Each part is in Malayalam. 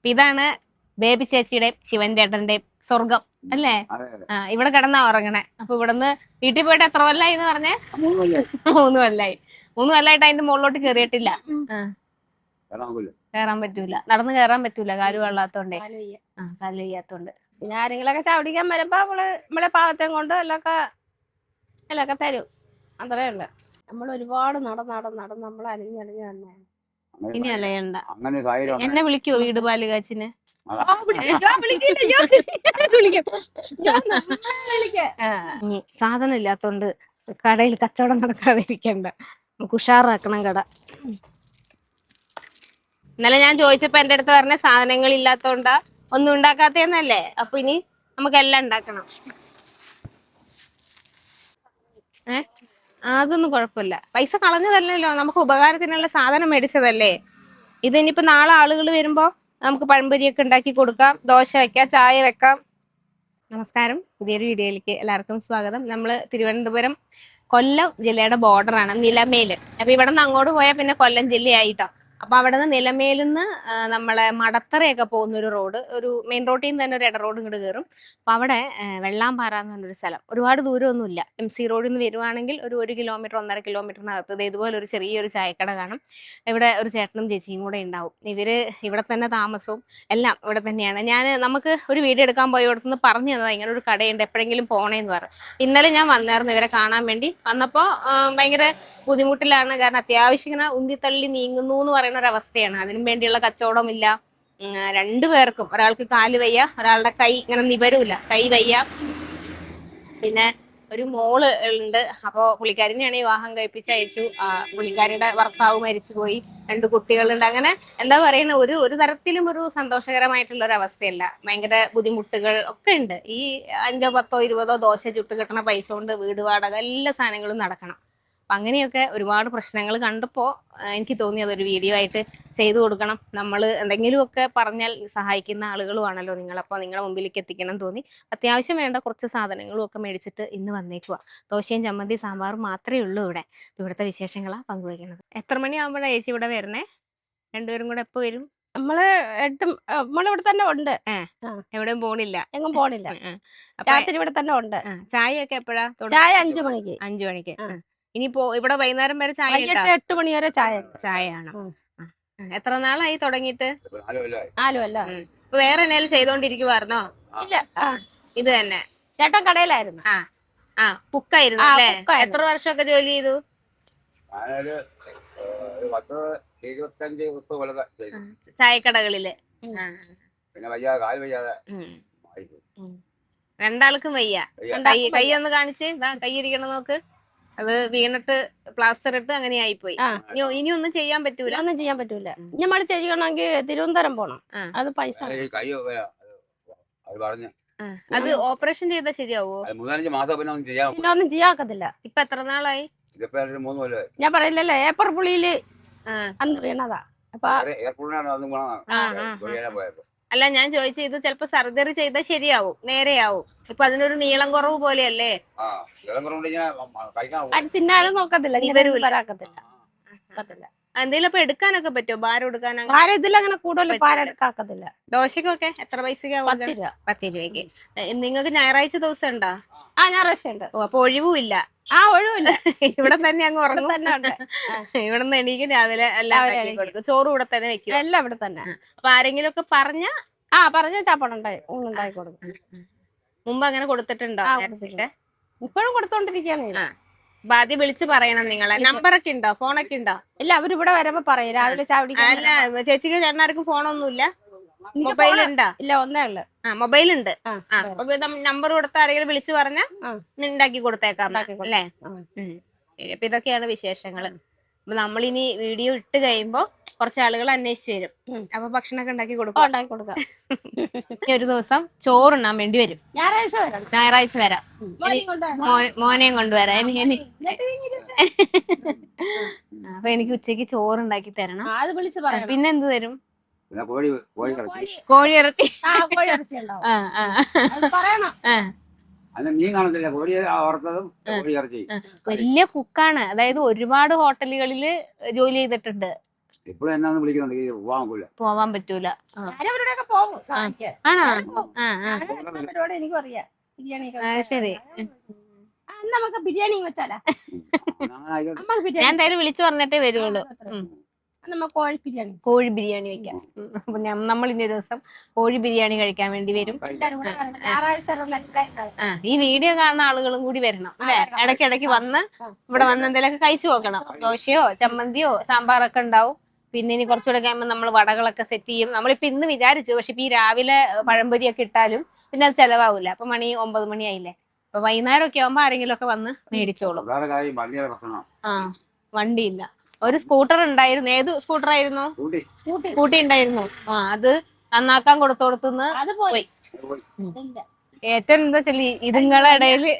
ഇതാണ് ബേബി ചേച്ചിയുടെയും ശിവൻ ചേട്ടന്റെയും സ്വർഗം അല്ലേ? ഇവിടെ കിടന്നാ ഉറങ്ങണേ. അപ്പൊ ഇവിടുന്ന് വീട്ടിൽ പോയിട്ട് എത്ര കൊല്ലായി എന്ന് പറഞ്ഞേ? 3 കൊല്ലായി. 3 കൊല്ലായിട്ട് അതിന്റെ മുകളിലോട്ട് കേറിയിട്ടില്ല. കേറാൻ പറ്റൂല, നടന്ന് കേറാൻ പറ്റൂല, കാല് വെള്ളാത്തോണ്ടേ, കാല് വയ്യാത്തോണ്ട്. പിന്നെ ആരെങ്കിലൊക്കെ ചവിടിക്കാൻ വരുമ്പോ നമ്മളെ പാവത്തെയും കൊണ്ട് എല്ലൊക്കെ തരും. അത്രേ ഉള്ളു. നമ്മൾ ഒരുപാട് നടന്ന് നമ്മൾ അലിഞ്ഞളിഞ്ഞ് തന്നെ. ഇനി അലയണ്ട. എന്നെ വിളിക്കുവോ വീട് പാലുകാച്ചിന്? സാധനം ഇല്ലാത്തോണ്ട് കടയിൽ കച്ചവടം നടക്കാതിരിക്കണ്ട, നമുക്ക് ഉഷാറാക്കണം കട. ഇന്നലെ ഞാൻ ചോദിച്ചപ്പോ എന്റെ അടുത്ത് പറഞ്ഞ സാധനങ്ങൾ ഇല്ലാത്തോണ്ടാ ഒന്നും ഉണ്ടാക്കാത്തേന്നല്ലേ. അപ്പൊ ഇനി നമുക്ക് എല്ലാം ഉണ്ടാക്കണം. അതൊന്നും കുഴപ്പമില്ല, പൈസ കളഞ്ഞതല്ലല്ലോ, നമുക്ക് ഉപകാരത്തിനുള്ള സാധനം മേടിച്ചതല്ലേ. ഇതിനിപ്പോ നാളെ ആളുകൾ വരുമ്പോ നമുക്ക് പഴംപൊരിയൊക്കെ ഉണ്ടാക്കി കൊടുക്കാം, ദോശ വെക്കാം, ചായ വെക്കാം. നമസ്കാരം, പുതിയൊരു വീഡിയോയിലേക്ക് എല്ലാവർക്കും സ്വാഗതം. നമ്മള് തിരുവനന്തപുരം കൊല്ലം ജില്ലയുടെ ബോർഡറാണ് നിലമേല്. അപ്പൊ ഇവിടെ നിന്ന് അങ്ങോട്ട് പോയാൽ പിന്നെ കൊല്ലം ജില്ലയായിട്ടോ. അപ്പൊ അവിടെ നിന്ന് നിലമേലിന്ന് നമ്മളെ മടത്തറയൊക്കെ പോകുന്ന ഒരു റോഡ്, ഒരു മെയിൻ റോഡിൽ നിന്ന് തന്നെ ഒരു ഇട റോഡ് ഇങ്ങോട്ട് കയറും. അപ്പൊ അവിടെ വെള്ളാമ്പാറ എന്ന് പറഞ്ഞൊരു സ്ഥലം, ഒരുപാട് ദൂരമൊന്നുമില്ല. MC റോഡിൽ നിന്ന് വരുവാണെങ്കിൽ ഒരു 1 കിലോമീറ്റർ 1.5 കിലോമീറ്ററിനകത്ത് ഇതുപോലെ ഒരു ചെറിയൊരു ചായക്കട കാണും. ഇവിടെ ഒരു ചേട്ടനും ചേച്ചിയും കൂടെ ഉണ്ടാവും. ഇവര് ഇവിടെ തന്നെ താമസവും എല്ലാം ഇവിടെ തന്നെയാണ്. നമുക്ക് ഒരു വീഡിയോ എടുക്കാൻ പോയി ഇവിടുന്ന് പറഞ്ഞു തന്നതാ ഇങ്ങനെ ഒരു കടയുണ്ട്, എപ്പോഴെങ്കിലും പോണേന്ന് പറഞ്ഞു. ഇന്നലെ ഞാൻ വന്നായിരുന്നു ഇവരെ കാണാൻ വേണ്ടി. വന്നപ്പോ ഭയങ്കര ബുദ്ധിമുട്ടിലാണ്, കാരണം അത്യാവശ്യം ഇങ്ങനെ ഉന്തിത്തള്ളി നീങ്ങുന്നു എന്ന് പറയുന്ന ഒരു അവസ്ഥയാണ്. അതിനും വേണ്ടിയുള്ള കച്ചവടമില്ല. 2 പേർക്കും, ഒരാൾക്ക് കാല് വയ്യ, ഒരാളുടെ കൈ ഇങ്ങനെ നിവരൂല, കൈ വയ്യ. പിന്നെ ഒരു മോള് ഉണ്ട്. അപ്പോ പുള്ളിക്കാരിനെയാണ് വിവാഹം കഴിപ്പിച്ച് അയച്ചു. പുള്ളിക്കാരിയുടെ ഭർത്താവ് മരിച്ചുപോയി, 2 കുട്ടികളുണ്ട്. അങ്ങനെ എന്താ പറയുന്ന ഒരു തരത്തിലും ഒരു സന്തോഷകരമായിട്ടുള്ള ഒരു അവസ്ഥയല്ല. ഭയങ്കര ബുദ്ധിമുട്ടുകൾ ഒക്കെ ഉണ്ട്. ഈ 5, 10, 20 ദോശ ചുട്ട് കിട്ടണ പൈസ കൊണ്ട് വീട് വാടക എല്ലാ സാധനങ്ങളും നടക്കണം. അപ്പൊ അങ്ങനെയൊക്കെ ഒരുപാട് പ്രശ്നങ്ങൾ കണ്ടപ്പോ എനിക്ക് തോന്നി അതൊരു വീഡിയോ ആയിട്ട് ചെയ്തു കൊടുക്കണം. നമ്മൾ എന്തെങ്കിലുമൊക്കെ പറഞ്ഞാൽ സഹായിക്കുന്ന ആളുകളുമാണല്ലോ നിങ്ങൾ. അപ്പൊ നിങ്ങളെ മുമ്പിലേക്ക് എത്തിക്കണം തോന്നി. അത്യാവശ്യം വേണ്ട കുറച്ച് സാധനങ്ങളും ഒക്കെ മേടിച്ചിട്ട് ഇന്ന് വന്നേക്കുക. ദോശയും ചമ്മന്തി സാമ്പാറും മാത്രമേ ഉള്ളൂ ഇവിടെ. ഇവിടുത്തെ വിശേഷങ്ങളാണ് പങ്കുവയ്ക്കുന്നത്. എത്ര മണിയാകുമ്പോഴാണ് ചേച്ചി ഇവിടെ വരണേ? 2 പേരും കൂടെ എപ്പോ വരും? നമ്മളിവിടെ തന്നെ ഉണ്ട്. എവിടെയും പോണില്ല, എങ്ങും പോണില്ല. രാത്രി ഇവിടെ തന്നെ ഉണ്ട്. ചായയൊക്കെ എപ്പോഴാ? ചായ 5 മണിക്ക്. 5 മണിക്ക്. ഇനിയിപ്പോ ഇവിടെ വൈകുന്നേരം വരെ ചായ? 8 മണി വരെ ചായയാണ്. എത്ര നാളായി തുടങ്ങിയിട്ട്? 4 കൊല്ലം. ഇപ്പൊ വേറെ എന്തെങ്കിലും ചെയ്തോണ്ടിരിക്കുവായിരുന്നോ? ഇല്ല, ഇത് തന്നെ. ചേട്ടൻ കടയിലായിരുന്നു. കുക്കായിരുന്നു അല്ലേ? എത്ര വർഷമൊക്കെ ജോലി ചെയ്തു? ചായക്കടകളില്. രണ്ടാൾക്കും വയ്യ. കൈ ഒന്ന് കാണിച്ച്, കൈ ഇരിക്കണം നോക്ക്. അത് വീണിട്ട് പ്ലാസ്റ്റർ ഇട്ട് അങ്ങനെ ആയിപ്പോയി. ഇനി ഒന്നും ചെയ്യാൻ പറ്റൂല. ഒന്നും ചെയ്യാൻ പറ്റൂല. നമ്മൾ ചെയ്യണമെങ്കിൽ തിരുവനന്തപുരം പോണം. അത് പൈസ. അത് ഓപ്പറേഷൻ ചെയ്താൽ ശരിയാവോ? 3-5 മാസം പിന്നെ ഒന്നും ചെയ്യാക്കത്തില്ല. ഇപ്പൊ എത്ര നാളായി? ഞാൻ പറയില്ലല്ലോ, ഏപ്പർ പുളിയില് അന്ന് വീണതാ. അല്ല, ഞാൻ ചോദിച്ചത് ഇത് ചിലപ്പോ സർജറി ചെയ്താൽ ശരിയാവും, നേരെയാവും. ഇപ്പൊ അതിനൊരു നീളം കുറവ് പോലെയല്ലേ? പിന്നാലും നോക്കത്തില്ല, എന്തെങ്കിലും അപ്പൊ എടുക്കാനൊക്കെ പറ്റുമോ? ഭാരം എടുക്കാനൊക്കെ? ഭാരം ഇതിലങ്ങനെ കൂടുതൽ ഭാരം എടുക്കാക്കത്തില്ല. ദോശക്കൊക്കെ എത്ര പൈസക്കാ? 10 രൂപയ്ക്ക്. നിങ്ങൾക്ക് ഞായറാഴ്ച ദിവസം ഉണ്ടോ? ഞായറാഴ്ച ഉണ്ട്. അപ്പൊ ഒഴിവുമില്ല? ഒഴിവില്ല. ഇവിടെ തന്നെ അങ്ങ് ഉറങ്ങും. ഇവിടെ നിന്ന് എണീക്കും, രാവിലെ എല്ലാം കൊടുക്കും. ചോറ് ഇവിടെ തന്നെ വെക്കും? എല്ലാം ഇവിടെ തന്നെ. അപ്പൊ ആരെങ്കിലും ഒക്കെ പറഞ്ഞ ചാപ്പാട് ഉണ്ടായി കൊടുക്കും. മുമ്പ് അങ്ങനെ കൊടുത്തിട്ടുണ്ടോ? ഇപ്പോഴും കൊടുത്തോണ്ടിരിക്കുകയാണ്. ആദ്യം വിളിച്ച് പറയണം. നിങ്ങളെ നമ്പറൊക്കെ ഉണ്ടോ? ഫോണൊക്കെ ഉണ്ടോ? ഇല്ല, അവരിവിടെ വരുമ്പോ പറയും രാവിലെ ചാവടിക്കാൻ. അല്ല, ചേച്ചിക്ക് ചേട്ടനാർക്കും ഫോണൊന്നുമില്ല? മൊബൈൽ ഉണ്ടാ? ഇല്ല, ഒന്നേ ഉള്ളു. മൊബൈൽ ഉണ്ട്. നമ്പർ കൊടുത്ത ആരെങ്കിലും വിളിച്ചു പറഞ്ഞാ ഉണ്ടാക്കി കൊടുത്തേക്കാം അല്ലേ? അപ്പൊ ഇതൊക്കെയാണ് വിശേഷങ്ങള്. അപ്പൊ നമ്മളിനി വീഡിയോ ഇട്ട് കഴിയുമ്പോ കുറച്ച് ആളുകൾ അന്വേഷിച്ചു വരും. അപ്പൊ ഭക്ഷണമൊക്കെ ഉണ്ടാക്കി കൊടുക്കാം. ഒരു ദിവസം ചോറുണ്ണാൻ വേണ്ടി വരും. ഞായറാഴ്ച വരാം. മോനെയും കൊണ്ടുവരാം. അപ്പൊ എനിക്ക് ഉച്ചക്ക് ചോറുണ്ടാക്കി തരണം. പിന്നെന്ത് തരും? കോഴി ഇറച്ചി. വലിയ കുക്കാണ്. അതായത് ഒരുപാട് ഹോട്ടലുകളില് ജോലി ചെയ്തിട്ടുണ്ട്. ഇപ്പോഴും എന്നാന്ന് വിളിക്കുന്നുണ്ട് പോവാൻ പോല. പോവാൻ പറ്റൂല. ഞാനവരോടൊക്കെ പോകും സഹായിക്കാൻ. ആണോ? ഞാനും പോകും. ആ ആ ഞാനും എല്ലാ പരിപാടി എനിക്കും അറിയാം. ബിരിയാണി ശരി. നമുക്ക് ബിരിയാണി വെച്ചാലാ നമുക്ക് ഞാൻ ബിരിയാണി എന്തായാലും വിളിച്ചു പറഞ്ഞിട്ടേ വരുള്ളൂ. നമുക്ക് കോഴി ബിരിയാണി കോഴി ബിരിയാണി വെക്കാം. അപ്പൊ നമ്മൾ ഇനി ഒരു ദിവസം കോഴി ബിരിയാണി കഴിക്കാൻ വേണ്ടി വരും. എല്ലാവരും കൂടെ വരണം. ഞായറാഴ്ച ഈ വീഡിയോ കാണുന്ന ആളുകളും കൂടി വരണം അല്ലെ? ഇടയ്ക്കിടയ്ക്ക് വന്ന് ഇവിടെ വന്ന് എന്തെങ്കിലുമൊക്കെ കഴിച്ചു നോക്കണം. ദോശയോ ചമ്മന്തിയോ സാമ്പാറൊക്കെ ഉണ്ടാവും. പിന്നെ ഇനി കുറച്ചുകൂടെ കഴിയുമ്പോൾ നമ്മൾ വടകളൊക്കെ സെറ്റ് ചെയ്യും. നമ്മളിപ്പോ ഇന്ന് വിചാരിച്ചു, പക്ഷെ ഇപ്പൊ ഈ രാവിലെ പഴംപൊരിയൊക്കെ ഇട്ടാലും പിന്നെ അത് ചെലവാവില്ല. അപ്പൊ 9 മണിയായില്ലേ. അപ്പൊ വൈകുന്നേരം ഒക്കെ ആവുമ്പോ ആരെങ്കിലും ഒക്കെ വന്ന് മേടിച്ചോളും. ആ വണ്ടിയില്ല. ഒരു സ്കൂട്ടർ ഉണ്ടായിരുന്നു. ഏത് സ്കൂട്ടർ ആയിരുന്നു? സ്കൂട്ടി ഉണ്ടായിരുന്നു. അത് നന്നാക്കാൻ കൊടുത്തോടത്തുനിന്ന് അത് പോയി. ഏറ്റവും എന്താ വെച്ചാൽ ഇതുങ്ങളെ ഇടയില്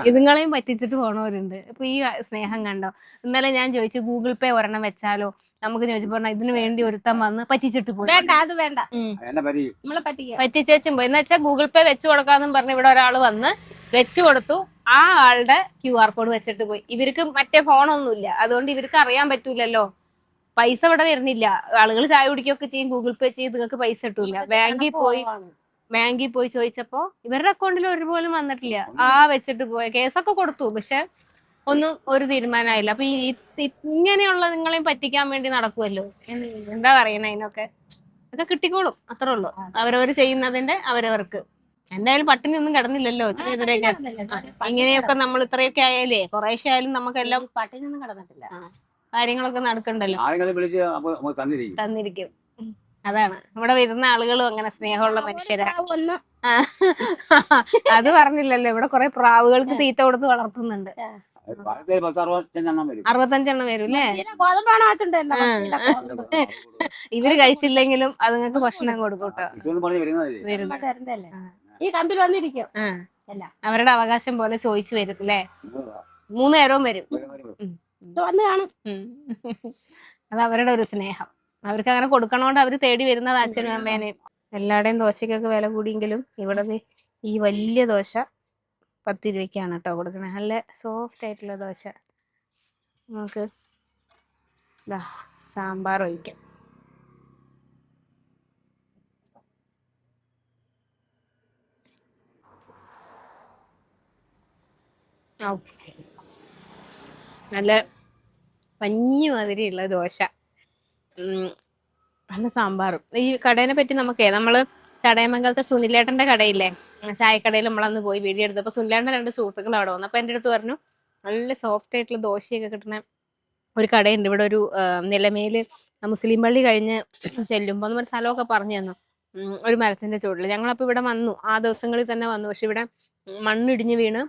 ഇതുങ്ങളെയും പറ്റിച്ചിട്ട് പോണവരുണ്ട്. ഇപ്പൊ ഈ സ്നേഹം കണ്ടോ? ഇന്നലെ ഞാൻ ചോദിച്ചു ഗൂഗിൾ പേ ഒരെണ്ണം വെച്ചാലോ? നമുക്ക് ചോദിച്ചു പറഞ്ഞ ഇതിനു വേണ്ടി ഒരുത്തം വന്ന് പറ്റിച്ചിട്ട് പോയി. വേണ്ട, അത് വേണ്ട, നമ്മളെ പറ്റിച്ചേച്ചും പോയി. എന്ന് വെച്ചാൽ ഗൂഗിൾ പേ വെച്ചു കൊടുക്കാന്നും പറഞ്ഞ് ഇവിടെ ഒരാൾ വന്ന് വെച്ചു കൊടുത്തു. ആ ആളുടെ QR കോഡ് വെച്ചിട്ട് പോയി. ഇവർക്ക് മറ്റേ ഫോണൊന്നുമില്ല, അതുകൊണ്ട് ഇവർക്ക് അറിയാൻ പറ്റൂലല്ലോ. പൈസ ഇവിടെ വരുന്നില്ല. ആളുകൾ ചായ കുടിക്കുകയൊക്കെ ചെയ്യും, ഗൂഗിൾ പേ ചെയ്ത് നിങ്ങൾക്ക് പൈസ കിട്ടൂല. ബാങ്കിൽ പോയി ചോദിച്ചപ്പോ ഇവരുടെ അക്കൗണ്ടിൽ ഒരു പോലും വന്നിട്ടില്ല. വെച്ചിട്ട് പോയ കേസൊക്കെ കൊടുത്തു, പക്ഷെ ഒന്നും ഒരു തീരുമാനമായില്ല. അപ്പൊ ഇങ്ങനെയുള്ള നിങ്ങളെയും പറ്റിക്കാൻ വേണ്ടി നടക്കുമല്ലോ. എന്താ പറയണ അതിനൊക്കെ? ഒക്കെ കിട്ടിക്കോളും, അത്രേ ഉള്ളൂ. അവരവർ ചെയ്യുന്നതിന്റെ അവരവർക്ക്. എന്തായാലും പട്ടിണി ഒന്നും കിടന്നില്ലല്ലോ ഇത്രയൊക്കെ. ഇങ്ങനെയൊക്കെ നമ്മൾ ഇത്രയൊക്കെ ആയാലേ കുറേശ്ശെ ആയാലും നമുക്കെല്ലാം പട്ടിനൊന്നും കിടന്നിട്ടില്ല. കാര്യങ്ങളൊക്കെ നടക്കണ്ടല്ലോ. തന്നിരിക്കും. അതാണ് ഇവിടെ വരുന്ന ആളുകളും അങ്ങനെ സ്നേഹമുള്ള മനുഷ്യരാ. അത് പറഞ്ഞില്ലല്ലോ, ഇവിടെ കുറെ പ്രാവുകൾക്ക് തീറ്റ കൊടുത്ത് വളർത്തുന്നുണ്ട്. 65 വരും അല്ലേ? ഇവര് കഴിച്ചില്ലെങ്കിലും അതുങ്ങൾക്ക് ഭക്ഷണം കൊടുക്കൂട്ടോ. ഈ കമ്പിൽ വന്നിരിക്കും. അവരുടെ അവകാശം പോലെ ചോദിച്ചു വരും അല്ലേ? 3 നേരവും വരും. അത് അവരുടെ ഒരു സ്നേഹം. അവർക്ക് അങ്ങനെ കൊടുക്കണോണ്ട് അവര് തേടി വരുന്നത് അച്ഛനും അമ്മേനെയും. എല്ലാവരുടെയും ദോശക്കൊക്കെ വില കൂടിയെങ്കിലും ഇവിടെ ഈ വലിയ ദോശ 10 രൂപയ്ക്കാണ് കേട്ടോ കൊടുക്കണേ. നല്ല സോഫ്റ്റ് ആയിട്ടുള്ള ദോശ. നമുക്ക് സാമ്പാർ ഒഴിക്കാം. നല്ല പഞ്ഞി മാതിരിയുള്ള ദോശ, നല്ല സാമ്പാറും. ഈ കടേനെ പറ്റി നമ്മള് ചടയമംഗലത്തെ സുനിലേട്ടന്റെ കടയില്ലേ, ചായക്കടയിൽ നമ്മളന്ന് പോയി വീഡിയോ എടുത്തപ്പോ സുനിലേട്ടന്റെ 2 സുഹൃത്തുക്കൾ അവിടെ വന്നു. അപ്പൊ എന്റെ അടുത്ത് പറഞ്ഞു നല്ല സോഫ്റ്റ് ആയിട്ടുള്ള ദോശയൊക്കെ കിട്ടുന്ന ഒരു കടയുണ്ട് ഇവിടെ, ഒരു നിലമേല് മുസ്ലിം പള്ളി കഴിഞ്ഞ് ചെല്ലുമ്പോ ഒരു സ്ഥലമൊക്കെ പറഞ്ഞു തന്നു. ഒരു മരത്തിന്റെ ചുവട്ടില്. ഞങ്ങളപ്പോ ഇവിടെ വന്നു, ആ ദിവസങ്ങളിൽ തന്നെ വന്നു. പക്ഷെ ഇവിടെ മണ്ണിടിഞ്ഞ് വീണ്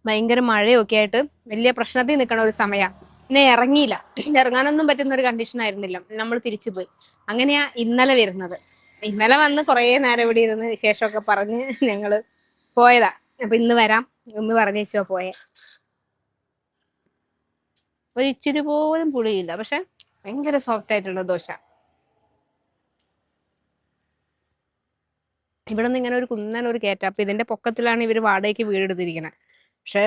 ഭയങ്കര മഴയൊക്കെ ആയിട്ട് വലിയ പ്രശ്നത്തിൽ നിൽക്കണ ഒരു സമയം. പിന്നെ ഇറങ്ങാനൊന്നും പറ്റുന്ന ഒരു കണ്ടീഷൻ ആയിരുന്നില്ല. നമ്മൾ തിരിച്ചു പോയി. അങ്ങനെയാ ഇന്നലെ വരുന്നത്. ഇന്നലെ വന്ന് കുറേ നേരം ഇവിടെ ഇരുന്ന് വിശേഷമൊക്കെ പറഞ്ഞ് ഞങ്ങള് പോയതാ. അപ്പൊ ഇന്ന് വരാം എന്ന് പറഞ്ഞേച്ചോ പോയെ. ഒരു ഇച്ചിരി പോലും പുളിയില്ല, പക്ഷെ ഭയങ്കര സോഫ്റ്റ് ആയിട്ടുള്ള ദോശ. ഇവിടെ നിന്ന് ഇങ്ങനെ ഒരു കുന്നനൊരു കയറ്റം. അപ്പൊ ഇതിന്റെ പൊക്കത്തിലാണ് ഇവര് വാടകയ്ക്ക് വീടെടുത്തിരിക്കണത്. പക്ഷെ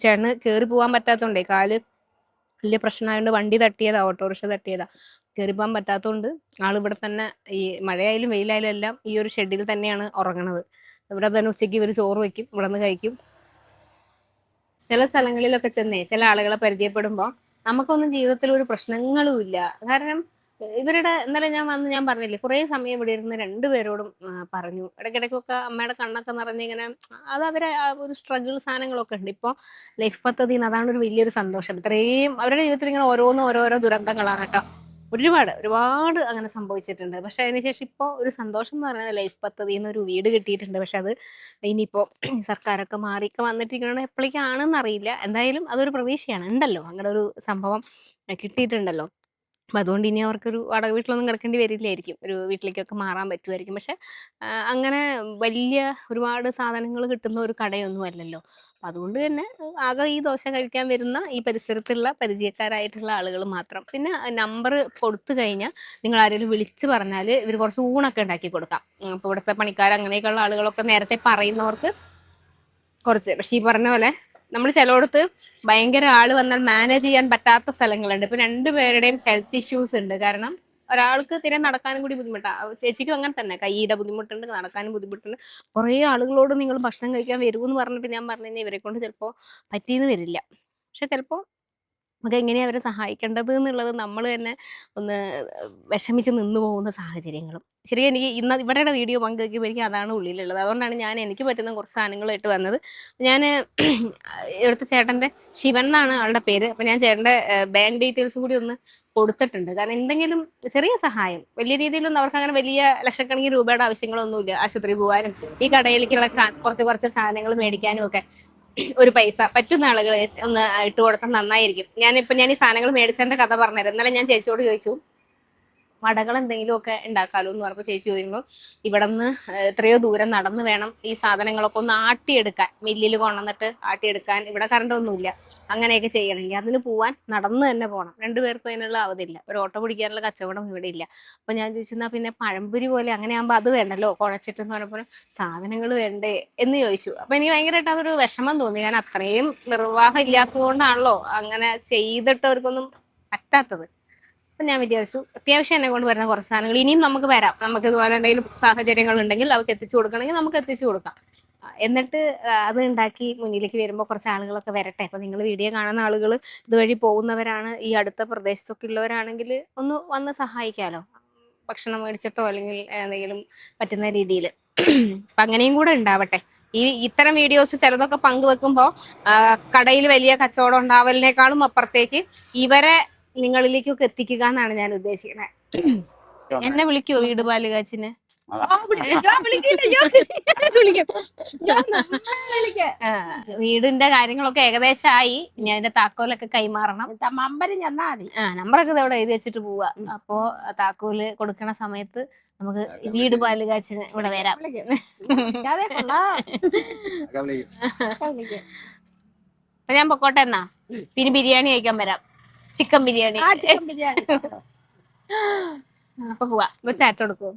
ചേട്ടന് കയറി പോകാൻ പറ്റാത്തോണ്ടേ, കാല് വലിയ പ്രശ്നമായതുകൊണ്ട് വണ്ടി തട്ടിയതാ, ഓട്ടോറിക്ഷ തട്ടിയതാ. കയറി പോകാൻ പറ്റാത്തതുകൊണ്ട് ആളിവിടെ തന്നെ, ഈ മഴയായാലും വെയിലായാലും എല്ലാം ഈ ഒരു ഷെഡിൽ തന്നെയാണ് ഉറങ്ങണത്. ഇവിടെ തന്നെ ഉച്ചയ്ക്ക് ഇവർ ചോറ് വെക്കും, ഇവിടെ നിന്ന് കഴിക്കും. ചില സ്ഥലങ്ങളിലൊക്കെ ചെന്നേ ചില ആളുകളെ പരിചയപ്പെടുമ്പോൾ നമുക്കൊന്നും ജീവിതത്തിൽ ഒരു പ്രശ്നങ്ങളും ഇല്ല. കാരണം ഇവരുടെ ഇന്നലെ ഞാൻ പറഞ്ഞില്ലേ, കുറേ സമയം ഇവിടെ ഇരുന്ന് 2 പേരോടും പറഞ്ഞു. ഇടയ്ക്കിടയ്ക്കൊക്കെ അമ്മയുടെ കണ്ണൊക്കെ നിറഞ്ഞിങ്ങനെ, അത് അവരെ ഒരു സ്ട്രഗിൾ സാധനങ്ങളൊക്കെ ഉണ്ട്. ഇപ്പോൾ ലൈഫ് പദ്ധതി അതാണ് ഒരു വലിയൊരു സന്തോഷം. ഇത്രയും അവരുടെ ജീവിതത്തിൽ ഇങ്ങനെ ഓരോരോ ദുരന്തങ്ങളാണ് കേട്ടോ. ഒരുപാട് അങ്ങനെ സംഭവിച്ചിട്ടുണ്ട്. പക്ഷെ അതിനുശേഷം ഇപ്പോൾ ഒരു സന്തോഷം എന്ന് പറയുന്നത് ലൈഫ് പദ്ധതിയിൽ നിന്ന് ഒരു വീട് കിട്ടിയിട്ടുണ്ട്. പക്ഷെ അത് ഇനിയിപ്പോൾ സർക്കാരൊക്കെ മാറിയൊക്കെ വന്നിട്ടിരിക്കണോ എപ്പോഴേക്കാണെന്ന് അറിയില്ല. എന്തായാലും അതൊരു പ്രതീക്ഷയാണ്. ഉണ്ടല്ലോ അങ്ങനെ ഒരു സംഭവം കിട്ടിയിട്ടുണ്ടല്ലോ. അപ്പം അതുകൊണ്ട് ഇനി അവർക്കൊരു വാടക വീട്ടിലൊന്നും കിടക്കേണ്ടി വരില്ലായിരിക്കും. ഒരു വീട്ടിലേക്കൊക്കെ മാറാൻ പറ്റുമായിരിക്കും. പക്ഷെ അങ്ങനെ വലിയ ഒരുപാട് സാധനങ്ങൾ കിട്ടുന്ന ഒരു കടയൊന്നും അല്ലല്ലോ. അപ്പം അതുകൊണ്ട് തന്നെ ആകെ ഈ ദോശ കഴിക്കാൻ വരുന്ന ഈ പരിസരത്തുള്ള പരിചയക്കാരായിട്ടുള്ള ആളുകൾ മാത്രം. പിന്നെ നമ്പർ കൊടുത്തു കഴിഞ്ഞാൽ നിങ്ങൾ ആരെങ്കിലും വിളിച്ച് പറഞ്ഞാൽ ഇവർ കുറച്ച് ഊണൊക്കെ ഉണ്ടാക്കി കൊടുക്കാം. അപ്പോൾ ഇവിടുത്തെ പണിക്കാർ അങ്ങനെയൊക്കെയുള്ള ആളുകളൊക്കെ നേരത്തെ പറയുന്നവർക്ക് കുറച്ച്. പക്ഷെ ഈ പറഞ്ഞ പോലെ നമ്മൾ ചിലയിടത്ത് ഭയങ്കര ആള് വന്നാൽ മാനേജ് ചെയ്യാൻ പറ്റാത്ത സ്ഥലങ്ങളുണ്ട്. ഇപ്പൊ രണ്ടുപേരുടെയും ഹെൽത്ത് ഇഷ്യൂസ് ഉണ്ട്. കാരണം ഒരാൾക്ക് തീരെ നടക്കാനും കൂടി ബുദ്ധിമുട്ടാണ്. ചേച്ചിക്കും അങ്ങനെ തന്നെ കൈയുടെ ബുദ്ധിമുട്ടുണ്ട്, നടക്കാനും ബുദ്ധിമുട്ടുണ്ട്. കുറേ ആളുകളോട് നിങ്ങൾ ഭക്ഷണം കഴിക്കാൻ വരുമെന്ന് പറഞ്ഞിട്ട് ഞാൻ പറഞ്ഞു ഇവരെ കൊണ്ട് ചിലപ്പോൾ പറ്റിയെന്ന് വരില്ല. പക്ഷെ ചിലപ്പോൾ നമുക്ക് എങ്ങനെയാണ് അവരെ സഹായിക്കേണ്ടത് എന്നുള്ളത് നമ്മൾ തന്നെ ഒന്ന് വിഷമിച്ച് നിന്ന് പോകുന്ന സാഹചര്യങ്ങളും. ശരിക്കും എനിക്ക് ഇന്ന് ഇവരുടെ വീഡിയോ പങ്കുവയ്ക്കുമ്പോൾ എനിക്ക് അതാണ് ഉള്ളിലുള്ളത്. അതുകൊണ്ടാണ് ഞാൻ എനിക്ക് പറ്റുന്ന കുറച്ച് സാധനങ്ങളായിട്ട് വന്നത്. ഞാൻ ഇവിടുത്തെ ചേട്ടൻ്റെ ശിവൻ എന്നാണ് ആളുടെ പേര്. അപ്പം ഞാൻ ചേട്ടൻ്റെ ബാങ്ക് ഡീറ്റെയിൽസ് കൂടി ഒന്ന് കൊടുത്തിട്ടുണ്ട്. കാരണം എന്തെങ്കിലും ചെറിയ സഹായം, വലിയ രീതിയിലൊന്നും അവർക്ക് അങ്ങനെ വലിയ ലക്ഷക്കണക്കിന് രൂപയുടെ ആവശ്യങ്ങളൊന്നുമില്ല. ആശുപത്രി പോകാനും ഈ കടയിലേക്കുള്ള കുറച്ച് സാധനങ്ങൾ മേടിക്കാനും ഒക്കെ ഒരു പൈസ പറ്റുന്ന ആളുകൾ ഒന്ന് ഇട്ട് കൊടുത്താൽ നന്നായിരിക്കും. ഞാൻ ഈ സാധനങ്ങൾ മേടിച്ചതിന്റെ കഥ പറഞ്ഞുതരാം. ഇന്നലെ ഞാൻ ചേച്ചിയോട് ചോദിച്ചു വടകൾ എന്തെങ്കിലും ഒക്കെ ഉണ്ടാക്കാലോ എന്ന് പറഞ്ഞപ്പോൾ ചേച്ചി ചോദിക്കുമ്പോൾ ഇവിടെ നിന്ന് എത്രയോ ദൂരം നടന്ന് വേണം ഈ സാധനങ്ങളൊക്കെ ഒന്ന് ആട്ടിയെടുക്കാൻ, മില്ലിൽ കൊണ്ടുവന്നിട്ട് ആട്ടിയെടുക്കാൻ. ഇവിടെ കറണ്ട് ഒന്നുമില്ല. അങ്ങനെയൊക്കെ ചെയ്യണമെങ്കിൽ അതിന് പോവാൻ നടന്ന് തന്നെ പോകണം. രണ്ടുപേർക്കും അതിനുള്ള അവധിയില്ല. ഒരു ഓട്ടോ പിടിക്കാനുള്ള കച്ചവടം ഇവിടെ ഇല്ല. അപ്പൊ ഞാൻ ചോദിച്ചെന്നാ പിന്നെ പഴംപൊരി പോലെ അങ്ങനെ ആകുമ്പോൾ അത് വേണ്ടല്ലോ കുഴച്ചിട്ടെന്ന് പറഞ്ഞപ്പോൾ സാധനങ്ങൾ വേണ്ടേ എന്ന് ചോദിച്ചു. അപ്പൊ എനിക്ക് ഭയങ്കരമായിട്ട് അതൊരു വിഷമം തോന്നി. കാരണം അത്രയും നിർവാഹം ഇല്ലാത്തത് കൊണ്ടാണല്ലോ അങ്ങനെ ചെയ്തിട്ട് അവർക്കൊന്നും പറ്റാത്തത്. അപ്പൊ ഞാൻ വിചാരിച്ചു അത്യാവശ്യം എന്നെ കൊണ്ട് വരുന്ന കുറച്ച് സാധനങ്ങൾ ഇനിയും നമുക്ക് വരാം. നമുക്ക് ഇതുപോലെ എന്തെങ്കിലും സാഹചര്യങ്ങൾ ഉണ്ടെങ്കിൽ അവർക്ക് എത്തിച്ചു കൊടുക്കണമെങ്കിൽ നമുക്ക് എത്തിച്ചു കൊടുക്കാം. എന്നിട്ട് അത് ഉണ്ടാക്കി മുന്നിലേക്ക് വരുമ്പോൾ കുറച്ച് ആളുകളൊക്കെ വരട്ടെ. അപ്പൊ നിങ്ങൾ വീഡിയോ കാണുന്ന ആളുകൾ ഇതുവഴി പോകുന്നവരാണ്, ഈ അടുത്ത പ്രദേശത്തൊക്കെ ഉള്ളവരാണെങ്കിൽ ഒന്ന് വന്ന് സഹായിക്കാലോ. ഭക്ഷണം മേടിച്ചിട്ടോ അല്ലെങ്കിൽ എന്തെങ്കിലും പറ്റുന്ന രീതിയിൽ. അപ്പൊ അങ്ങനെയും കൂടെ ഉണ്ടാവട്ടെ. ഇത്തരം വീഡിയോസ് ചിലതൊക്കെ പങ്കുവെക്കുമ്പോൾ കടയിൽ വലിയ കച്ചവടം ഉണ്ടാവലിനേക്കാളും അപ്പുറത്തേക്ക് ഇവരെ നിങ്ങളിലേക്കൊക്കെ എത്തിക്കുക എന്നാണ് ഞാൻ ഉദ്ദേശിക്കുന്നത്. എന്നെ വിളിക്കുവോ വീട് പാലുകാച്ചിന്? വീടിന്റെ കാര്യങ്ങളൊക്കെ ഏകദേശമായി. ഇനി അതിന്റെ താക്കോലൊക്കെ കൈമാറണം. മമ്പരം ചെന്നാ മതി. നമ്പറൊക്കെ ഇവിടെ എഴുതി വെച്ചിട്ട് പോവാ. അപ്പോ താക്കോല് കൊടുക്കണ സമയത്ത് നമുക്ക് വീട് പാലുകാച്ചിന് ഇവിടെ വരാം. അപ്പൊ ഞാൻ പൊക്കോട്ടെ എന്നാ. പിന്നെ ബിരിയാണി കഴിക്കാൻ വരാം. ചിക്കൻ ബിരിയാണി. അപ്പൊ പോവാ. ഒരു ചാറ്റ് കൊടുക്കും.